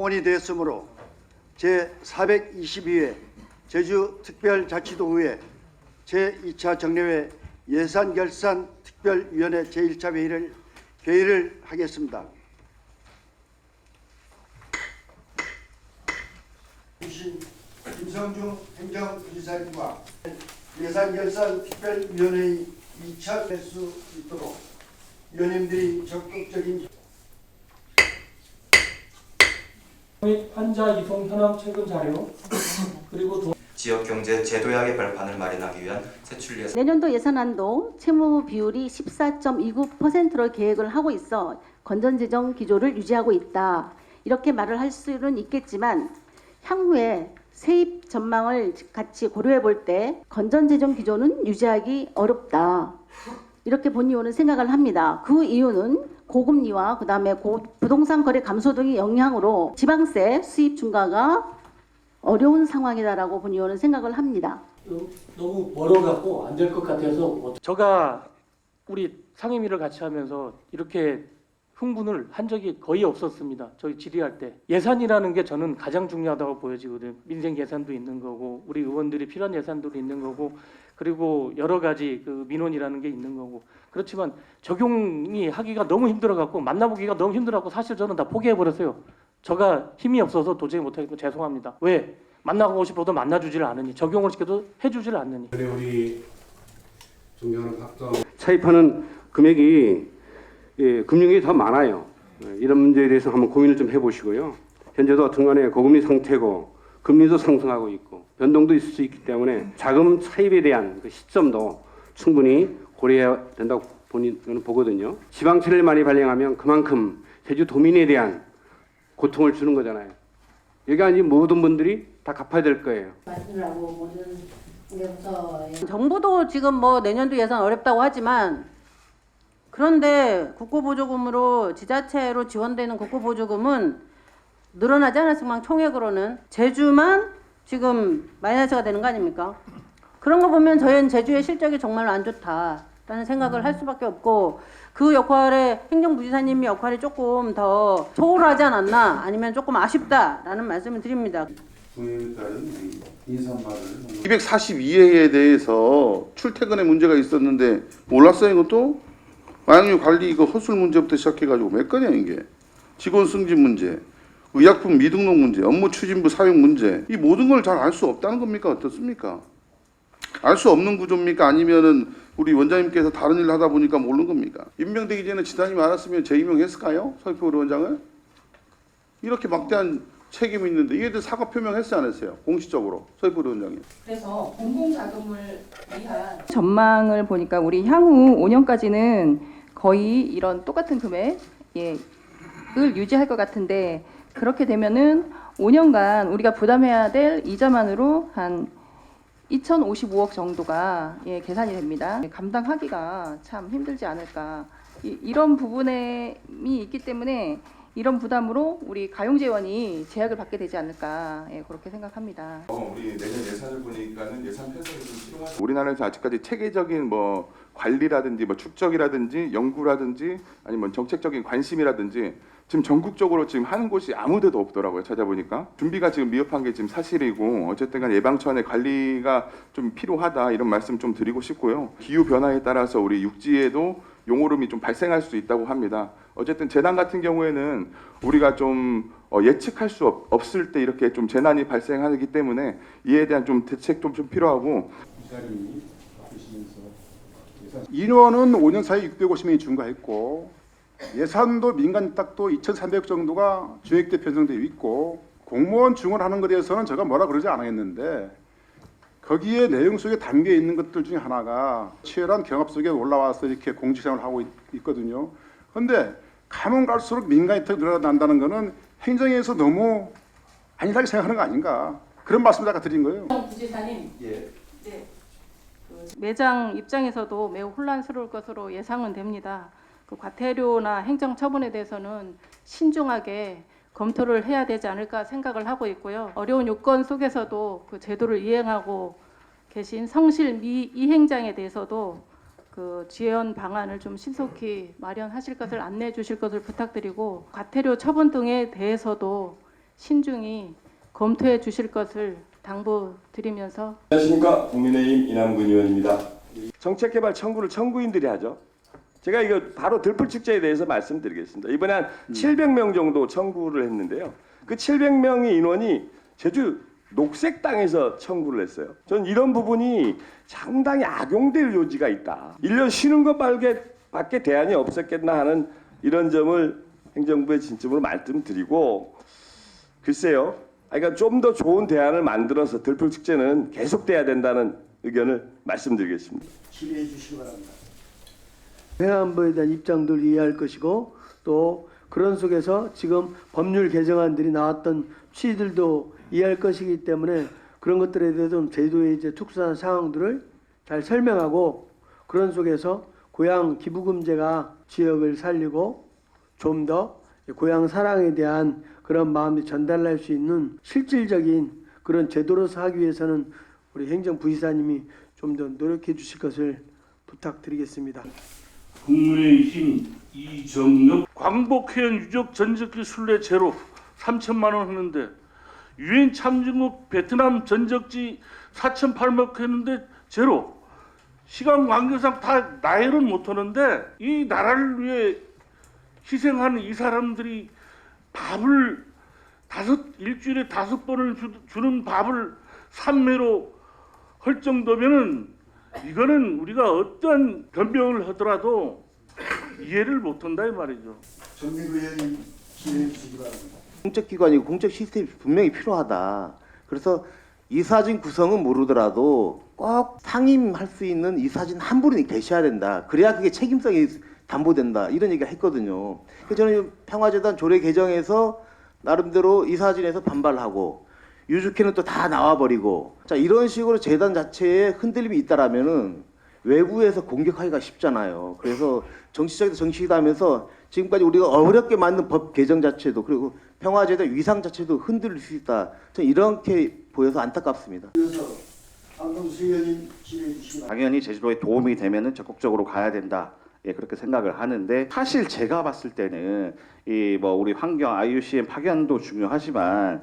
통원이 되었으므로 제422회 제주특별자치도의회 제2차 정례회 예산결산특별위원회 제1차 회의를 하겠습니다. 김성중 행정부지사님과 예산결산특별위원회의 2차 될 수 있도록 위원님들이 적극적인 환자 이송 현황 최근 자료 그리고 지역경제 제도약의 발판을 마련하기 위한 세출 예산. 내년도 예산안도 채무 비율이 14.29%로 계획을 하고 있어 건전재정 기조를 유지하고 있다. 이렇게 말을 할 수는 있겠지만 향후에 세입 전망을 같이 고려해 볼 때 건전재정 기조는 유지하기 어렵다. 이렇게 본의원은 생각을 합니다. 그 이유는 고금리와 그다음에 부동산 거래 감소 등의 영향으로 지방세 수입 증가가 어려운 상황이다라고 본의원은 생각을 합니다. 너무 멀어갖고 안 될 것 같아서 제가 우리 상임위를 같이 하면서 이렇게 흥분을 한 적이 거의 없었습니다. 저희 질의할 때 예산이라는 게 저는 가장 중요하다고 보여지거든요. 민생 예산도 있는 거고 우리 의원들이 필요한 예산도 있는 거고 그리고 여러 가지 그 민원이라는 게 있는 거고 그렇지만 적용이 하기가 너무 힘들어갖고 만나보기가 너무 힘들어갖고 사실 저는 다 포기해버렸어요. 제가 힘이 없어서 도저히 못하겠고 죄송합니다. 왜? 만나고 싶어도 만나주질 않으니 적용을 시켜도 해주질 않느니. 우리 존경하는 박정 차입하는 금액이 금융이 더 많아요. 이런 문제에 대해서 한번 고민을 좀 해보시고요. 현재도 어떤간에 고금리 상태고 금리도 상승하고 있고 변동도 있을 수 있기 때문에 자금 차입에 대한 그 시점도 충분히 고려해야 된다고 저는 보거든요. 지방채를 많이 발행하면 그만큼 제주도민에 대한 고통을 주는 거잖아요. 여기 아닌 모든 분들이 다 갚아야 될 거예요. 정부도 지금 뭐 내년도 예산 어렵다고 하지만 그런데 국고보조금으로 지자체로 지원되는 국고보조금은 늘어나지 않았지만 총액으로는 제주만 지금 마이너스가 되는 거 아닙니까? 그런 거 보면 저희는 제주의 실적이 정말 안 좋다라는 생각을 할 수밖에 없고 그 역할에 행정부지사님의 역할이 조금 더 소홀하지 않았나 아니면 조금 아쉽다라는 말씀을 드립니다. 242회에 대해서 출퇴근에 문제가 있었는데 몰랐어요 이것도? 마약류 관리 이거 허술 문제부터 시작해가지고 몇 건이야 이게. 직원 승진 문제, 의약품 미등록 문제, 업무 추진부 사용 문제 이 모든 걸 잘 알 수 없다는 겁니까? 어떻습니까? 알 수 없는 구조입니까? 아니면은 우리 원장님께서 다른 일을 하다 보니까 모르는 겁니까? 임명되기 전에 지사님이 알았으면 재임명했을까요? 서귀포 의원장을? 이렇게 막대한 책임이 있는데 이에 대해 사과 표명했어요 안 했어요? 공식적으로 서귀포 의원장이. 그래서 공공자금을 위한 전망을 보니까 우리 향후 5년까지는 거의 이런 똑같은 금액을 유지할 것 같은데 그렇게 되면은 5년간 우리가 부담해야 될 이자만으로 한 2,055억 정도가 계산이 됩니다. 감당하기가 참 힘들지 않을까. 이런 부분이 있기 때문에 이런 부담으로 우리 가용재원이 제약을 받게 되지 않을까 그렇게 생각합니다. 우리 내년 예산을 보니까는 예산 편성이 좀 필요하다. 우리나라에서 아직까지 체계적인 뭐 관리라든지 뭐 축적이라든지 연구라든지 아니면 정책적인 관심이라든지 지금 전국적으로 지금 하는 곳이 아무데도 없더라고요. 찾아보니까 준비가 지금 미흡한 게 지금 사실이고 어쨌든간 예방차원의 관리가 좀 필요하다 이런 말씀 좀 드리고 싶고요. 기후 변화에 따라서 우리 육지에도 용오름이 좀 발생할 수 있다고 합니다. 어쨌든 재난 같은 경우에는 우리가 좀 예측할 수 없을 때 이렇게 좀 재난이 발생하기 때문에 이에 대한 좀 대책도 좀 필요하고. 인원은 5년 사이에 650명이 증가했고 예산도 민간 딱도 2,300억 정도가 주액대 편성되어 있고 공무원 증원하는 것에 대해서는 제가 뭐라 그러지 않았는데 거기에 내용 속에 담겨 있는 것들 중에 하나가 치열한 경합 속에 올라와서 이렇게 공직생활을 하고 있거든요. 그런데 가면 갈수록 민간이 더 늘어난다는 것은 행정에서 너무 안일하게 생각하는 거 아닌가 그런 말씀을 아까 드린 거예요. 부지사님. 예. 네. 매장 입장에서도 매우 혼란스러울 것으로 예상은 됩니다. 그 과태료나 행정처분에 대해서는 신중하게 검토를 해야 되지 않을까 생각을 하고 있고요. 어려운 요건 속에서도 그 제도를 이행하고 계신 성실 이행장에 대해서도 그 지원 방안을 좀 신속히 마련하실 것을 안내해 주실 것을 부탁드리고 과태료 처분 등에 대해서도 신중히 검토해 주실 것을 당부드리면서 안녕하십니까. 국민의힘 이남근 의원입니다. 정책개발 청구를 청구인들이 하죠. 제가 이거 바로 들풀축제에 대해서 말씀드리겠습니다. 이번에 한 700명 정도 청구를 했는데요. 그 700명의 인원이 제주 녹색당에서 청구를 했어요. 저는 이런 부분이 상당히 악용될 요지가 있다. 1년 쉬는 것밖에 대안이 없었겠나 하는 이런 점을 행정부의 진심으로 말씀드리고, 글쎄요. 그러니까 좀 더 좋은 대안을 만들어서 들풀축제는 계속돼야 된다는 의견을 말씀드리겠습니다. 질의해 주시기 바랍니다. 행안부에 대한 입장들 이해할 것이고, 또 그런 속에서 지금 법률 개정안들이 나왔던 취지들도 이해할 것이기 때문에 그런 것들에 대해서 제도의 이제 특수한 상황들을 잘 설명하고, 그런 속에서 고향 기부금제가 지역을 살리고 좀 더 고향 사랑에 대한 그런 마음이 전달할 수 있는 실질적인 그런 제도로서 하기 위해서는 우리 행정부이사님이 좀 더 노력해 주실 것을 부탁드리겠습니다. 국민의힘 이정엽 광복회원 유적 전적기 순례 제로 3천만 원 하는데, 유엔 참전국 베트남 전적지 4,800 했는데 제로. 시간 관계상 다 나열은 못 하는데, 이 나라를 위해 희생하는 이 사람들이 밥을 일주일에 5번을 주는 밥을 산매로 할 정도면은, 이거는 우리가 어떤 변명을 하더라도 이해를 못한다 이 말이죠. 정민구 의원님 질의해 주시기 바랍니다. 공적기관이고 공적 시스템이 분명히 필요하다. 그래서 이사진 구성은 모르더라도 꼭 상임할 수 있는 이사진 한 분이 계셔야 된다. 그래야 그게 책임성이 담보된다. 이런 얘기를 했거든요. 그래서 저는 평화재단 조례 개정에서 나름대로 이사진에서 반발하고, 유족회는 또 다 나와버리고, 자 이런 식으로 재단 자체에 흔들림이 있다라면은 외부에서 공격하기가 쉽잖아요. 그래서 정치적이다 정치이다 하면서 지금까지 우리가 어렵게 만든 법 개정 자체도, 그리고 평화재단 위상 자체도 흔들릴 수 있다. 저는 이렇게 보여서 안타깝습니다. 이어서 안동수 의원님 질의해 주시기 바랍니다. 당연히 제주도에 도움이 되면은 적극적으로 가야 된다. 예, 그렇게 생각을 하는데, 사실 제가 봤을 때는 이 뭐 우리 환경 IUCN 파견도 중요하지만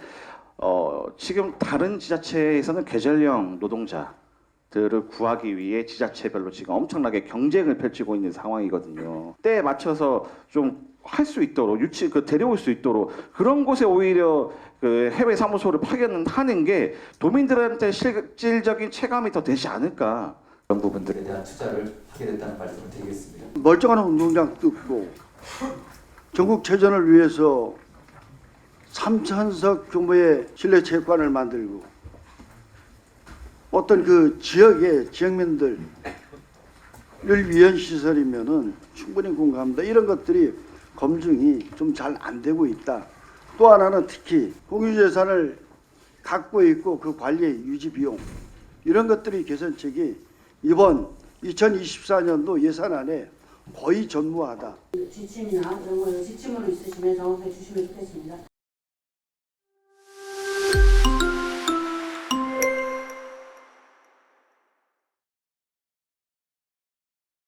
지금 다른 지자체에서는 계절형 노동자들을 구하기 위해 지자체별로 지금 엄청나게 경쟁을 펼치고 있는 상황이거든요. 때에 맞춰서 좀 할 수 있도록 데려올 수 있도록 그런 곳에 오히려 그 해외 사무소를 파견하는 게 도민들한테 실질적인 체감이 더 되지 않을까. 그런 부분들에 대한 투자를 하게 됐다는 말씀을 드리겠습니다. 멀쩡한 운동장 뚫고 전국체전을 위해서 3,000석 규모의 실내체육관을 만들고, 어떤 그 지역의 지역민들을 위한 시설이면은 충분히 공감합니다. 이런 것들이 검증이 좀 잘 안 되고 있다. 또 하나는 특히 공유재산을 갖고 있고 그 관리 유지 비용, 이런 것들이 개선책이 이번 2024년도 예산안에 거의 전무하다. 지침이나 이런 거 지침으로 있으시면 정확하게 주시면 좋겠습니다.